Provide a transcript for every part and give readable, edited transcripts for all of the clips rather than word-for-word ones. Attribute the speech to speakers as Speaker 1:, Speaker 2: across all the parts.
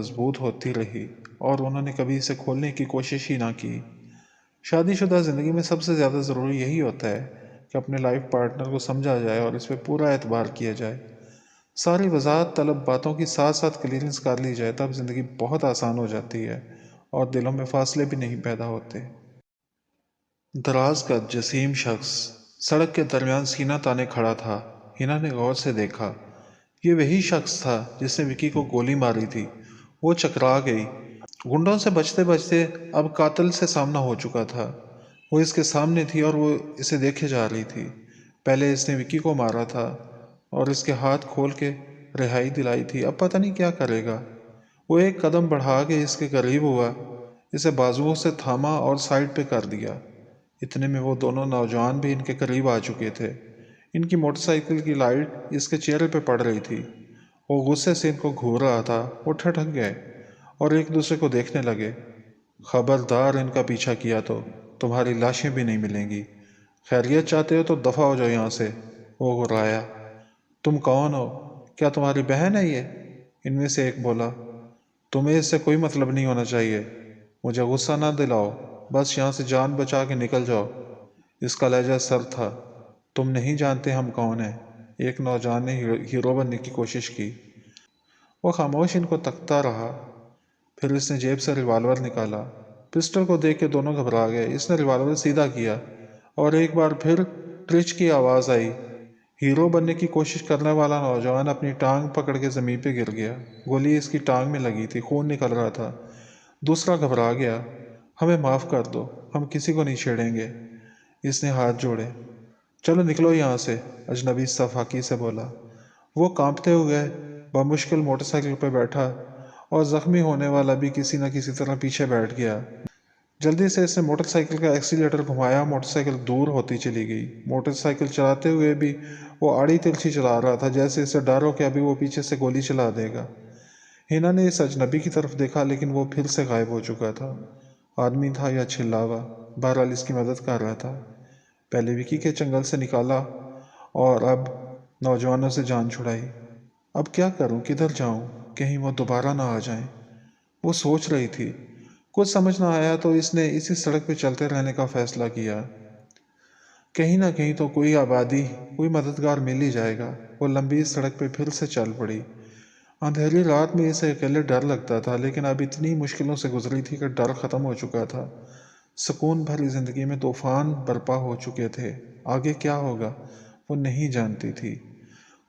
Speaker 1: مضبوط ہوتی رہی اور انہوں نے کبھی اسے کھولنے کی کوشش ہی نہ کی۔ شادی شدہ زندگی میں سب سے زیادہ ضروری یہی ہوتا ہے کہ اپنے لائف پارٹنر کو سمجھا جائے اور اس پہ پورا اعتبار کیا جائے۔ ساری وضاحت طلب باتوں کی ساتھ ساتھ کلیئرنس کر لی جائے، تب زندگی بہت آسان ہو جاتی ہے اور دلوں میں فاصلے بھی نہیں پیدا ہوتے۔ دراز کا جسیم شخص سڑک کے درمیان سینہ تانے کھڑا تھا۔ ہنا نے غور سے دیکھا، یہ وہی شخص تھا جس نے وکی کو گولی ماری تھی۔ وہ چکرا گئی، گنڈوں سے بچتے بچتے اب قاتل سے سامنا ہو چکا تھا۔ وہ اس کے سامنے تھی اور وہ اسے دیکھے جا رہی تھی۔ پہلے اس نے وکی کو مارا تھا اور اس کے ہاتھ کھول کے رہائی دلائی تھی، اب پتہ نہیں کیا کرے گا۔ وہ ایک قدم بڑھا کے اس کے قریب ہوا، اسے بازوؤں سے تھاما اور سائڈ پہ کر دیا۔ اتنے میں وہ دونوں نوجوان بھی ان کے قریب آ چکے تھے۔ ان کی موٹر سائیکل کی لائٹ اس کے چہرے پہ پڑ رہی تھی۔ وہ غصے سے ان کو گھور رہا تھا۔ وہ ٹھٹک گئے اور ایک دوسرے کو دیکھنے لگے۔ خبردار ان کا پیچھا کیا تو تمہاری لاشیں بھی نہیں ملیں گی۔ خیریت چاہتے ہو تو دفع ہو جاؤ یہاں سے۔ وہ گھرایا، تم کون ہو؟ کیا تمہاری بہن ہے یہ؟ ان میں سے ایک بولا، تمہیں اس سے کوئی مطلب نہیں ہونا چاہیے، مجھے غصہ نہ دلاؤ، بس یہاں سے جان بچا کے نکل جاؤ۔ اس کا لہجہ سرد تھا۔ تم نہیں جانتے ہم کون ہیں؟ ایک نوجوان نے ہیرو بننے کی کوشش کی۔ وہ خاموش ان کو تکتا رہا، پھر اس نے جیب سے ریوالور نکالا۔ پسٹل کو دیکھ کے دونوں گھبرا گئے۔ اس نے ریوالور سیدھا کیا اور ایک بار پھر ٹرچ کی آواز آئی۔ ہیرو بننے کی کوشش کرنے والا نوجوان اپنی ٹانگ پکڑ کے زمین پہ گر گیا۔ گولی اس کی ٹانگ میں لگی تھی، خون نکل رہا تھا۔ دوسرا گھبرا گیا، ہمیں معاف کر دو، ہم کسی کو نہیں چھیڑیں گے۔ اس نے ہاتھ جوڑے۔ چلو نکلو یہاں سے، اجنبی صفاقی سے بولا۔ وہ کانپتے ہوئے بمشکل موٹر سائیکل پہ بیٹھا اور زخمی ہونے والا بھی کسی نہ کسی طرح پیچھے بیٹھ گیا۔ جلدی سے اس نے موٹر سائیکل کا ایکسیلیٹر گھمایا، موٹر سائیکل دور ہوتی چلی گئی۔ موٹر سائیکل چلاتے ہوئے بھی وہ آڑی تلچھی چلا رہا تھا، جیسے اسے ڈر ہو کہ ابھی وہ پیچھے سے گولی چلا دے گا۔ ہنا نے اس اجنبی کی طرف دیکھا، لیکن وہ پھر سے غائب ہو چکا تھا۔ آدمی تھا یا چھلاوا، بہرحال اس کی مدد کر رہا تھا۔ پہلے وکی کے چنگل سے نکالا اور اب نوجوانوں سے جان چھڑائی۔ اب کیا کروں، کدھر جاؤں، کہیں وہ دوبارہ نہ آ جائیں۔ وہ سوچ رہی تھی۔ کچھ سمجھ نہ آیا تو اس نے اسی سڑک پہ چلتے رہنے کا فیصلہ کیا۔ کہیں نہ کہیں تو کوئی آبادی، کوئی مددگار مل ہی جائے گا۔ وہ لمبی سڑک پہ پھر سے چل پڑی۔ اندھیری رات میں اسے اکیلے ڈر لگتا تھا، لیکن اب اتنی مشکلوں سے گزری تھی کہ ڈر ختم ہو چکا تھا۔ سکون بھری زندگی میں طوفان برپا ہو چکے تھے۔ آگے کیا ہوگا وہ نہیں جانتی تھی۔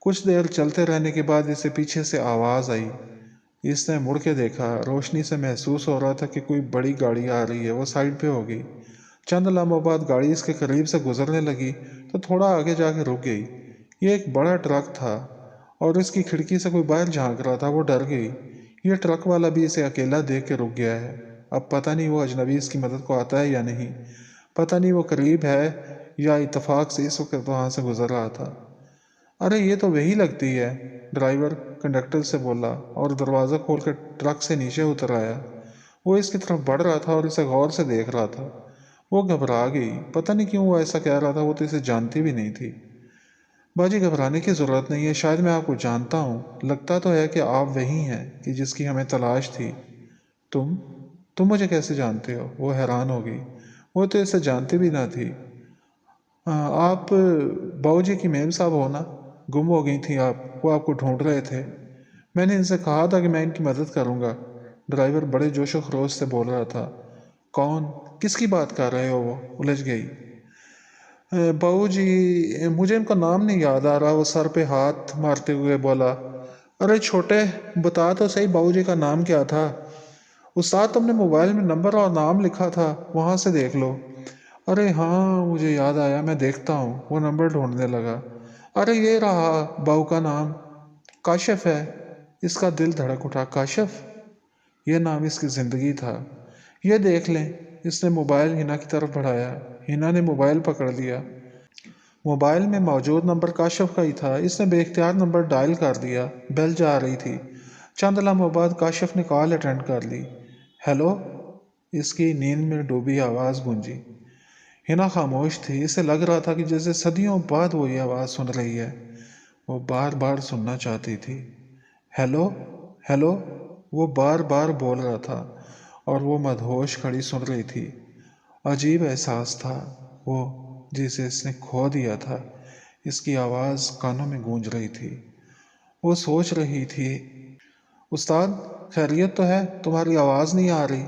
Speaker 1: کچھ دیر چلتے رہنے کے بعد اسے پیچھے سے آواز آئی۔ اس نے مڑ کے دیکھا، روشنی سے محسوس ہو رہا تھا کہ کوئی بڑی گاڑی آ رہی ہے۔ وہ سائڈ پہ ہو گئی۔ چند لمحوں بعد گاڑی اس کے قریب سے گزرنے لگی تو تھوڑا آگے جا کے رک گئی۔ یہ ایک بڑا ٹرک تھا اور اس کی کھڑکی سے کوئی باہر جھانک رہا تھا۔ وہ ڈر گئی۔ یہ ٹرک والا بھی اسے اکیلا دیکھ کے رک گیا ہے۔ اب پتہ نہیں وہ اجنبی اس کی مدد کو آتا ہے یا نہیں، پتہ نہیں وہ قریب ہے یا اتفاق سے اس وقت وہاں سے گزر رہا تھا۔ ارے یہ تو وہی لگتی ہے، ڈرائیور کنڈکٹر سے بولا اور دروازہ کھول کے ٹرک سے نیچے اتر آیا۔ وہ اس کی طرف بڑھ رہا تھا اور اسے غور سے دیکھ رہا تھا۔ وہ گھبرا گئی، پتہ نہیں کیوں وہ ایسا کہہ رہا تھا، وہ تو اسے جانتی بھی نہیں تھی۔ باجی گھبرانے کی ضرورت نہیں ہے، شاید میں آپ کو جانتا ہوں، لگتا تو ہے کہ آپ وہی ہیں کہ جس کی ہمیں تلاش تھی۔ تم مجھے کیسے جانتے ہو؟ وہ حیران ہو گئی، وہ تو اسے جانتی بھی نہ تھی۔ آپ باؤ جی کی میم صاحب ہو نا؟ گم ہو گئی تھیں آپ، وہ آپ کو ڈھونڈ رہے تھے۔ میں نے ان سے کہا تھا کہ میں ان کی مدد کروں گا۔ ڈرائیور بڑے جوش و خروش سے بول رہا تھا۔ کون، کس کی بات کر رہے ہو؟ وہ الجھ گئی۔ باؤ جی، مجھے ان کا نام نہیں یاد آ رہا، وہ سر پہ ہاتھ مارتے ہوئے بولا۔ ارے چھوٹے، بتا تو صحیح باؤ جی کا نام کیا تھا؟ استاد تم نے موبائل میں نمبر اور نام لکھا تھا، وہاں سے دیکھ لو۔ ارے ہاں مجھے یاد آیا، میں دیکھتا ہوں۔ وہ نمبر ڈھونڈنے لگا۔ ارے یہ رہا باؤ کا نام، کاشف ہے۔ اس کا دل دھڑک اٹھا۔ کاشف، یہ نام اس کی زندگی تھا۔ یہ دیکھ لیں۔ اس نے موبائل ہنا کی طرف بڑھایا۔ ہنا نے موبائل پکڑ لیا۔ موبائل میں موجود نمبر کاشف کا ہی تھا۔ اس نے بے اختیار نمبر ڈائل کر دیا۔ بیل جا رہی تھی۔ چند لمحوں بعد کاشف نے کال اٹینڈ کر لی۔ ہیلو، اس کی نیند میں ڈوبی آواز گونجی۔ ہنا خاموش تھی۔ اسے لگ رہا تھا کہ جیسے صدیوں بعد وہ یہ آواز سن رہی ہے۔ وہ بار بار سننا چاہتی تھی۔ ہیلو ہیلو، وہ بار بار بول رہا تھا اور وہ مدہوش کھڑی سن رہی تھی۔ عجیب احساس تھا وہ جسے اس نے کھو دیا تھا۔ اس کی آواز کانوں میں گونج رہی تھی۔ وہ سوچ رہی تھی، استاد خیریت تو ہے؟ تمہاری آواز نہیں آ رہی۔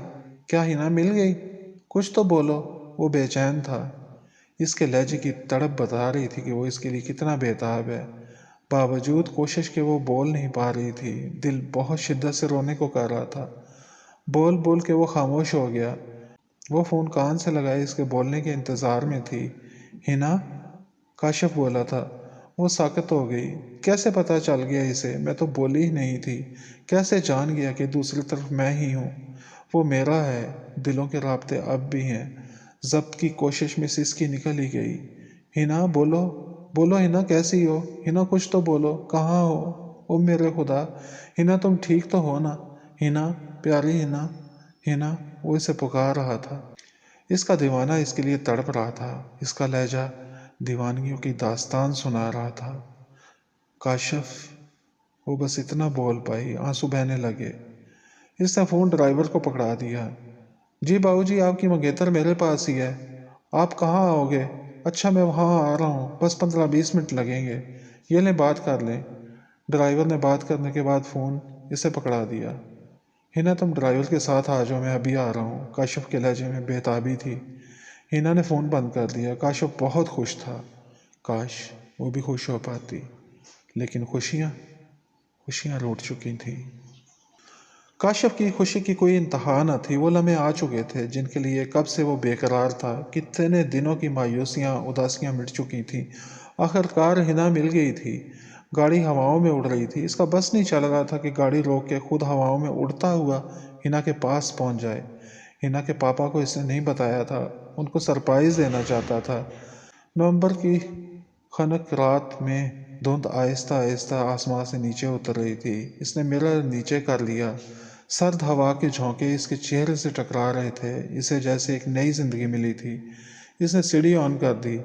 Speaker 1: کیا ہینا مل گئی؟ کچھ تو بولو۔ وہ بے چین تھا۔ اس کے لہجے کی تڑپ بتا رہی تھی کہ وہ اس کے لیے کتنا بےتاب ہے۔ باوجود کوشش کے وہ بول نہیں پا رہی تھی۔ دل بہت شدت سے رونے کو کر رہا تھا۔ بول بول کے وہ خاموش ہو گیا۔ وہ فون کان سے لگائے اس کے بولنے کے انتظار میں تھی۔ ہینا؟ کاشف بولا تھا۔ وہ ساکت ہو گئی۔ کیسے پتہ چل گیا اسے؟ میں تو بولی ہی نہیں تھی۔ کیسے جان گیا کہ دوسری طرف میں ہی ہوں؟ وہ میرا ہے۔ دلوں کے رابطے اب بھی ہیں۔ ضبط کی کوشش میں سسکی نکل ہی گئی۔ ہینا بولو، بولو ہینا، کیسی ہو؟ ہینا کچھ تو بولو، کہاں ہو؟ او میرے خدا، ہینا تم ٹھیک تو ہو نا؟ ہینا، پیاری ہینا، ہینا، وہ اسے پکار رہا تھا۔ اس کا دیوانہ اس کے لیے تڑپ رہا تھا۔ اس کا لہجہ دیوانگیوں کی داستان سنا رہا تھا۔ کاشف، وہ بس اتنا بول پائی۔ آنسو بہنے لگے۔ اس نے فون ڈرائیور کو پکڑا دیا۔ جی باؤ جی، آپ کی منگیتر میرے پاس ہی ہے۔ آپ کہاں آؤ گے؟ اچھا میں وہاں آ رہا ہوں، بس 15-20 منٹ لگیں گے۔ یہ لیں بات کر لیں۔ ڈرائیور نے بات کرنے کے بعد فون اسے پکڑا دیا۔ ہینا تم ڈرائیور کے ساتھ آ جاؤ، میں ابھی آ رہا ہوں۔ کاشف کے لہجے میں بےتابی تھی۔ ہینا نے فون بند کر دیا۔ کاشف بہت خوش تھا۔ کاش وہ بھی خوش ہو پاتی، لیکن خوشیاں لوٹ چکی تھیں۔ کاشف کی خوشی کی کوئی انتہا نہ تھی۔ وہ لمحے آ چکے تھے جن کے لیے کب سے وہ بے قرار تھا۔ کتنے دنوں کی مایوسیاں، اداسیاں مٹ چکی تھیں۔ آخر کار ہینا مل گئی تھی۔ گاڑی ہواؤں میں اڑ رہی تھی۔ اس کا بس نہیں چل رہا تھا کہ گاڑی روک کے خود ہواؤں میں اڑتا ہوا ہینا کے پاس پہنچ جائے۔ ہینا کے پاپا کو اس نے نہیں بتایا تھا۔ ان کو سرپرائز دینا چاہتا تھا۔ نومبر کی خنک رات میں دھند آہستہ آہستہ آسمان سے نیچے اتر رہی تھی۔ اس نے مرر نیچے کر لیا۔ سرد ہوا کے جھونکے اس کے چہرے سے ٹکرا رہے تھے۔ اسے جیسے ایک نئی زندگی ملی تھی۔ اس نے سیڑھی آن کر دی۔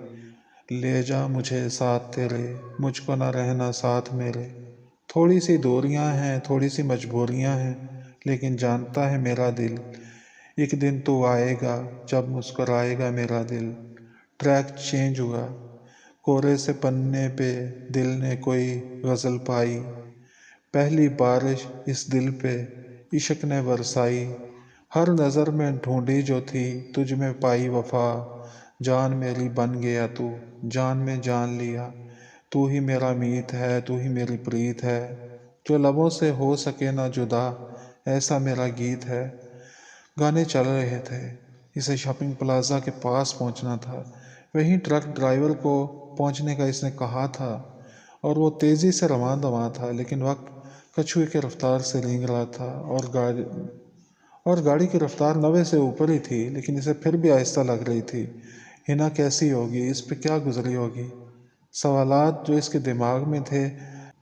Speaker 1: لے جا مجھے ساتھ تیرے، مجھ کو نہ رہنا ساتھ میرے۔ تھوڑی سی دوریاں ہیں، تھوڑی سی مجبوریاں ہیں، لیکن جانتا ہے میرا دل، ایک دن تو آئے گا جب مسکرائے گا میرا دل۔ ٹریک چینج ہوا۔ کورے سے پنے پہ دل نے کوئی غزل پائی۔ پہلی بارش اس دل پہ عشق نے برسائی۔ ہر نظر میں ڈھونڈی جو تھی تجھ میں پائی وفا۔ جان میری بن گیا تو، جان میں جان لیا۔ تو ہی میرا میت ہے، تو ہی میری پریت ہے، جو لبوں سے ہو سکے نہ جدا، ایسا میرا گیت ہے۔ گانے چل رہے تھے۔ اسے شاپنگ پلازا کے پاس پہنچنا تھا۔ وہیں ٹرک ڈرائیور کو پہنچنے کا اس نے کہا تھا، اور وہ تیزی سے رواں دواں تھا، لیکن وقت کچھوے کی رفتار سے رینگ رہا تھا، اور گاڑی کی رفتار 90 سے اوپر ہی تھی، لیکن اسے پھر بھی آہستہ لگ رہی تھی۔ ہینا کیسی ہوگی؟ اس پہ کیا گزری ہوگی؟ سوالات جو اس کے دماغ میں تھے،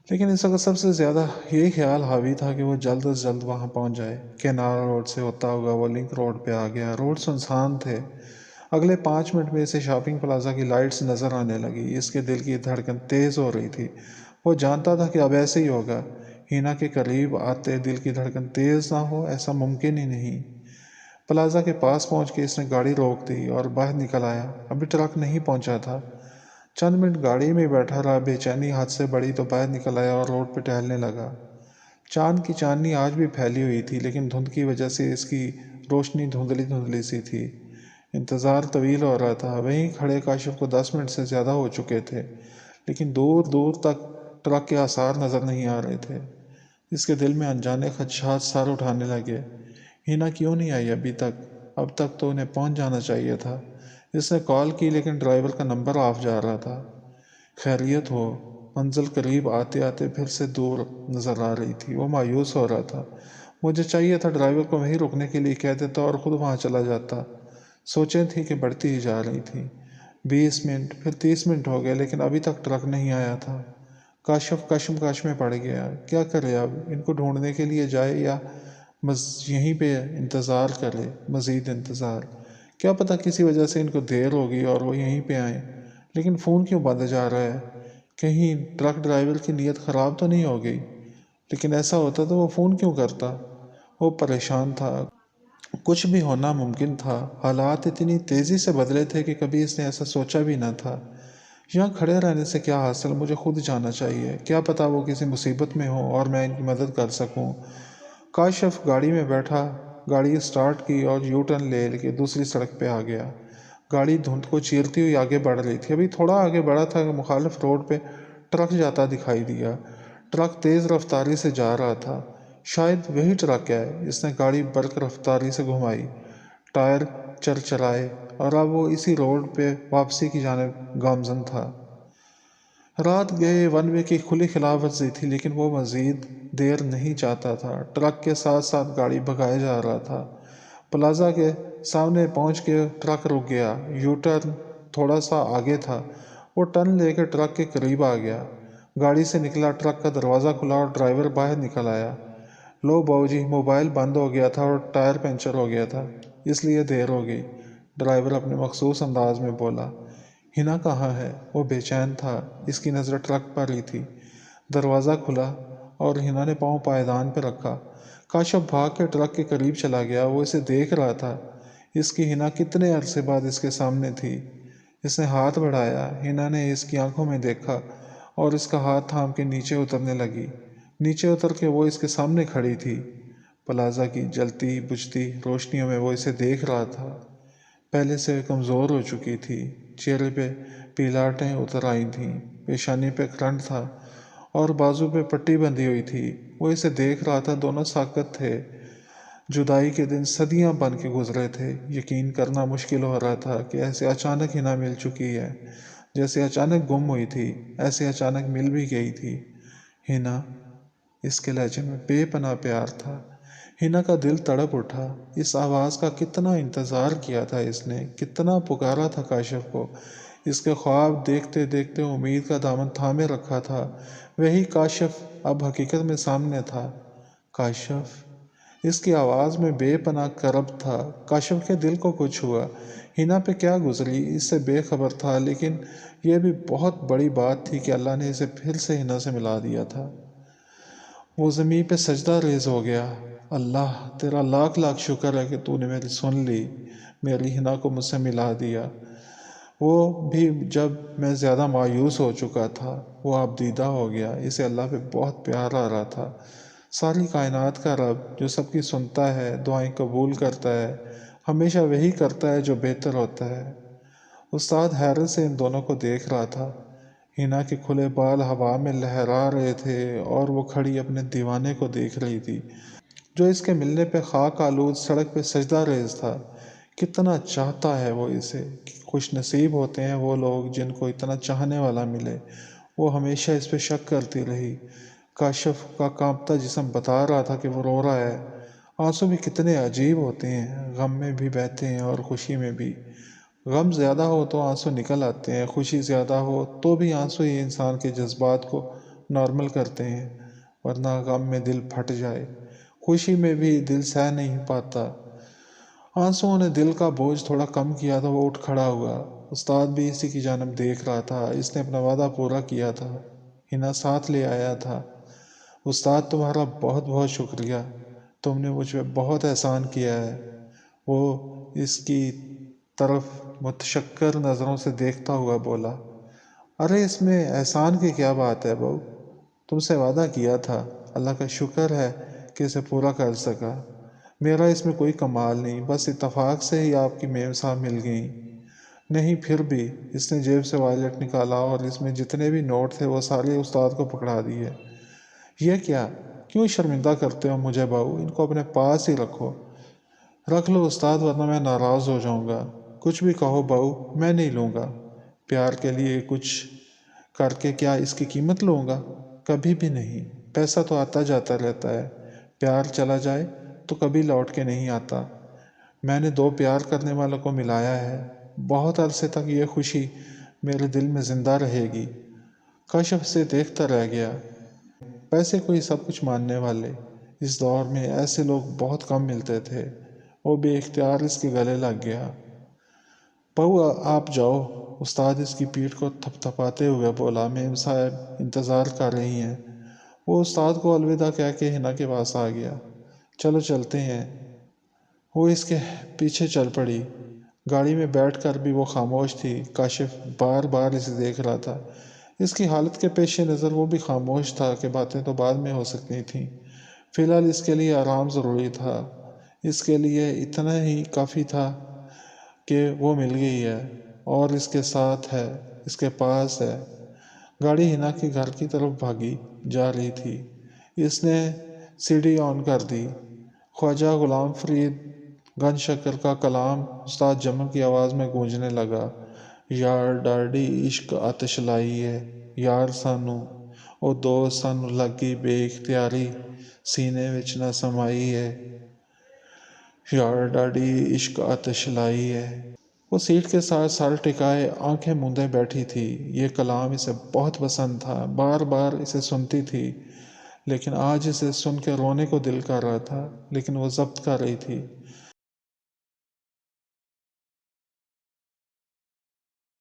Speaker 1: لیکن اس وقت سب سے زیادہ یہی خیال حاوی تھا کہ وہ جلد از جلد وہاں پہنچ جائے۔ کینارا روڈ سے ہوتا ہوا وہ لنک روڈ پہ آ گیا۔ روڈ سنسان تھے۔ اگلے 5 منٹ میں اسے شاپنگ پلازا کی لائٹس نظر آنے لگی۔ اس کے دل کی دھڑکن تیز ہو رہی تھی۔ وہ جانتا تھا کہ اب ایسے ہی ہوگا۔ ہینا کے قریب آتے دل کی دھڑکن تیز نہ ہو، ایسا ممکن ہی نہیں۔ پلازا کے پاس پہنچ کے اس نے گاڑی روک دی اور باہر نکل آیا۔ ابھی ٹرک نہیں پہنچا تھا۔ چند منٹ گاڑی میں بیٹھا رہا۔ بے چینی حد سے بڑی تو باہر نکل آیا اور روڈ پہ ٹہلنے لگا۔ چاند کی چاندنی آج بھی پھیلی ہوئی تھی، لیکن دھند کی وجہ سے اس کی روشنی دھندلی دھندلی سی تھی۔ انتظار طویل ہو رہا تھا۔ وہیں کھڑے کاشف کو 10 منٹ سے زیادہ ہو چکے تھے، لیکن دور دور تک ٹرک کے آثار نظر نہیں آ رہے تھے۔ اس کے دل میں انجانے خدشات سر اٹھانے لگے۔ ہینا کیوں نہیں آئی ابھی تک؟ اب تک تو انہیں پہنچ جانا چاہیے تھا۔ اس نے کال کی، لیکن ڈرائیور کا نمبر آف جا رہا تھا۔ خیریت ہو؟ منزل قریب آتے آتے پھر سے دور نظر آ رہی تھی۔ وہ مایوس ہو رہا تھا۔ مجھے چاہیے تھا ڈرائیور کو وہیں رکنے کے لیے کہہ دیتا اور خود وہاں چلا جاتا۔ سوچیں تھی کہ بڑھتی ہی جا رہی تھی۔ 20 منٹ، پھر 30 منٹ ہو گئے، لیکن ابھی تک ٹرک نہیں آیا تھا۔ کاشف کشمکش میں پڑ گیا۔ کیا کرے اب؟ ان کو ڈھونڈنے کے لیے جائے یا یہیں پہ انتظار کرے؟ مزید انتظار؟ کیا پتہ کسی وجہ سے ان کو دیر ہوگی اور وہ یہیں پہ آئیں، لیکن فون کیوں بند جا رہا ہے؟ کہیں ٹرک ڈرائیور کی نیت خراب تو نہیں ہو گئی؟ لیکن ایسا ہوتا تو وہ فون کیوں کرتا؟ وہ پریشان تھا، کچھ بھی ہونا ممکن تھا۔ حالات اتنی تیزی سے بدلے تھے کہ کبھی اس نے ایسا سوچا بھی نہ تھا۔ یہاں کھڑے رہنے سے کیا حاصل، مجھے خود جانا چاہیے، کیا پتا وہ کسی مصیبت میں ہو اور میں ان کی مدد کر سکوں۔ کاشف گاڑی میں بیٹھا، گاڑی اسٹارٹ کی اور یو ٹرن لے کے دوسری سڑک پہ آ گیا۔ گاڑی دھند کو چیرتی ہوئی آگے بڑھ رہی تھی۔ ابھی تھوڑا آگے بڑھا تھا کہ مخالف روڈ پہ ٹرک جاتا دکھائی دیا۔ ٹرک تیز رفتاری سے جا رہا تھا۔ شاید وہی ٹرک ہے۔ اس نے گاڑی برق رفتاری سے گھمائی، ٹائر چرچرائے اور اب وہ اسی روڈ پہ واپسی کی جانب گامزن تھا۔ رات گئے ون وے کی کھلی خلاف ورزی تھی، لیکن وہ مزید دیر نہیں چاہتا تھا۔ ٹرک کے ساتھ ساتھ گاڑی بھگائے جا رہا تھا۔ پلازا کے سامنے پہنچ کے ٹرک رک گیا۔ یو ٹرن تھوڑا سا آگے تھا۔ وہ ٹرن لے کے ٹرک کے قریب آ گیا، گاڑی سے نکلا، ٹرک کا دروازہ کھلا اور ڈرائیور باہر نکل آیا۔ لو باؤ جی، موبائل بند ہو گیا تھا اور ٹائر پنچر ہو گیا تھا، اس لیے دیر ہو گئی، ڈرائیور اپنے مخصوص انداز میں بولا۔ ہنا کہاں ہے؟ وہ بے چین تھا، اس کی نظر ٹرک پر ہی تھی۔ دروازہ کھلا اور ہنا نے پاؤں پائیدان پہ رکھا۔ کاشف بھاگ کے ٹرک کے قریب چلا گیا۔ وہ اسے دیکھ رہا تھا، اس کی ہنا کتنے عرصے بعد اس کے سامنے تھی۔ اس نے ہاتھ بڑھایا، ہنا نے اس کی آنکھوں میں دیکھا اور اس کا ہاتھ تھام کے نیچے اترنے لگی۔ نیچے اتر کے وہ اس کے سامنے کھڑی تھی۔ پلازا کی جلتی بجھتی روشنیوں میں وہ اسے دیکھ رہا تھا۔ پہلے سے کمزور ہو چکی تھی، چہرے پہ پیلاٹیں اتر آئی تھیں، پیشانی پہ کرنٹ تھا اور بازو پہ پٹی بندھی ہوئی تھی۔ وہ اسے دیکھ رہا تھا، دونوں ساکت تھے۔ جدائی کے دن صدیاں بن کے گزرے تھے۔ یقین کرنا مشکل ہو رہا تھا کہ ایسے اچانک ہنا مل چکی ہے، جیسے اچانک گم ہوئی تھی، ایسے اچانک مل بھی گئی تھی۔ ہنا، اس کے لہجے میں بے پناہ پیار تھا۔ ہنا کا دل تڑپ اٹھا۔ اس آواز کا کتنا انتظار کیا تھا اس نے، کتنا پکارا تھا کاشف کو۔ اس کے خواب دیکھتے دیکھتے امید کا دامن تھامے رکھا تھا۔ وہی کاشف اب حقیقت میں سامنے تھا۔ کاشف، اس کی آواز میں بے پناہ کرب تھا۔ کاشف کے دل کو کچھ ہوا۔ ہنا پہ کیا گزری اس سے بے خبر تھا، لیکن یہ بھی بہت بڑی بات تھی کہ اللہ نے اسے پھر سے ہنا سے ملا دیا تھا۔ وہ زمین پہ سجدہ ریز ہو گیا۔ اللہ تیرا لاکھ لاکھ شکر ہے کہ تو نے میری سن لی، میری ہنا کو مجھ سے ملا دیا، وہ بھی جب میں زیادہ مایوس ہو چکا تھا۔ وہ اب دیدہ ہو گیا، اسے اللہ پہ بہت پیار آ رہا تھا۔ ساری کائنات کا رب جو سب کی سنتا ہے، دعائیں قبول کرتا ہے، ہمیشہ وہی کرتا ہے جو بہتر ہوتا ہے۔ استاد حیرت سے ان دونوں کو دیکھ رہا تھا۔ ہنا کے کھلے بال ہوا میں لہرا رہے تھے اور وہ کھڑی اپنے دیوانے کو دیکھ رہی تھی، جو اس کے ملنے پہ خاک آلود سڑک پہ سجدہ ریز تھا۔ کتنا چاہتا ہے وہ اسے، خوش نصیب ہوتے ہیں وہ لوگ جن کو اتنا چاہنے والا ملے۔ وہ ہمیشہ اس پہ شک کرتی رہی۔ کاشف کا کانپتا جسم بتا رہا تھا کہ وہ رو رہا ہے۔ آنسو بھی کتنے عجیب ہوتے ہیں، غم میں بھی بہتے ہیں اور خوشی میں بھی۔ غم زیادہ ہو تو آنسو نکل آتے ہیں، خوشی زیادہ ہو تو بھی آنسو ہی انسان کے جذبات کو نارمل کرتے ہیں، ورنہ غم میں دل پھٹ جائے، خوشی میں بھی دل سہ نہیں پاتا۔ آنسوؤں نے دل کا بوجھ تھوڑا کم کیا تو وہ اٹھ کھڑا ہوا۔ استاد بھی اسی کی جانب دیکھ رہا تھا۔ اس نے اپنا وعدہ پورا کیا تھا، ہنا ساتھ لے آیا تھا۔ استاد تمہارا بہت بہت شکریہ، تم نے مجھ پہ بہت احسان کیا ہے۔ وہ اس کی طرف متشکر نظروں سے دیکھتا ہوا بولا، ارے اس میں احسان کی کیا بات ہے بہو، تم سے وعدہ کیا تھا، اللہ کا شکر ہے کہ اسے پورا کر سکا۔ میرا اس میں کوئی کمال نہیں، بس اتفاق سے ہی آپ کی میم صاحب مل گئیں۔ نہیں پھر بھی، اس نے جیب سے وائلٹ نکالا اور اس میں جتنے بھی نوٹ تھے وہ سارے استاد کو پکڑا دیے۔ یہ کیا، کیوں شرمندہ کرتے ہو مجھے بہو، ان کو اپنے پاس ہی رکھو۔ رکھ لو استاد، ورنہ میں ناراض ہو جاؤں گا۔ کچھ بھی کہو بہو، میں نہیں لوں گا۔ پیار کے لیے کچھ کر کے کیا اس کی قیمت لوں گا؟ کبھی بھی نہیں۔ پیسہ تو آتا جاتا رہتا ہے، پیار چلا جائے تو کبھی لوٹ کے نہیں آتا۔ میں نے دو پیار کرنے والوں کو ملایا ہے، بہت عرصے تک یہ خوشی میرے دل میں زندہ رہے گی۔ کاشف سے دیکھتا رہ گیا۔ پیسے کو ہی سب کچھ ماننے والے اس دور میں ایسے لوگ بہت کم ملتے تھے۔ وہ بے اختیار اس کے گلے لگ گیا۔ بہو آپ جاؤ، استاد اس کی پیٹھ کو تھپ تھپاتے ہوئے بولا، میم صاحب انتظار کر رہی ہیں۔ وہ استاد کو الوداع کہہ کے ہنا کے پاس آ گیا۔ چلو چلتے ہیں۔ وہ اس کے پیچھے چل پڑی۔ گاڑی میں بیٹھ کر بھی وہ خاموش تھی۔ کاشف بار بار اسے دیکھ رہا تھا۔ اس کی حالت کے پیش نظر وہ بھی خاموش تھا کہ باتیں تو بعد میں ہو سکتی تھیں، فی الحال اس کے لیے آرام ضروری تھا۔ اس کے لیے اتنا ہی کافی تھا کہ وہ مل گئی ہے اور اس کے ساتھ ہے، اس کے پاس ہے۔ گاڑی ہنا کے گھر کی طرف بھاگی جا رہی تھی۔ اس نے سی ڈی آن کر دی۔ خواجہ غلام فرید گن شکر کا کلام استاد جمل کی آواز میں گونجنے لگا۔ یار ڈاڈی عشق آتش لائی ہے، یار سانو او دوست سانو لگی بے اختیاری، سینے وچ نہ سمائی ہے، یار ڈاڈی عشق آتش لائی ہے۔ وہ سیٹ کے ساتھ سر ٹکائے آنکھیں موندے بیٹھی تھی۔ یہ کلام اسے بہت پسند تھا، بار بار اسے سنتی تھی، لیکن آج اسے سن کے رونے کو دل کر رہا تھا، لیکن وہ ضبط کر رہی تھی۔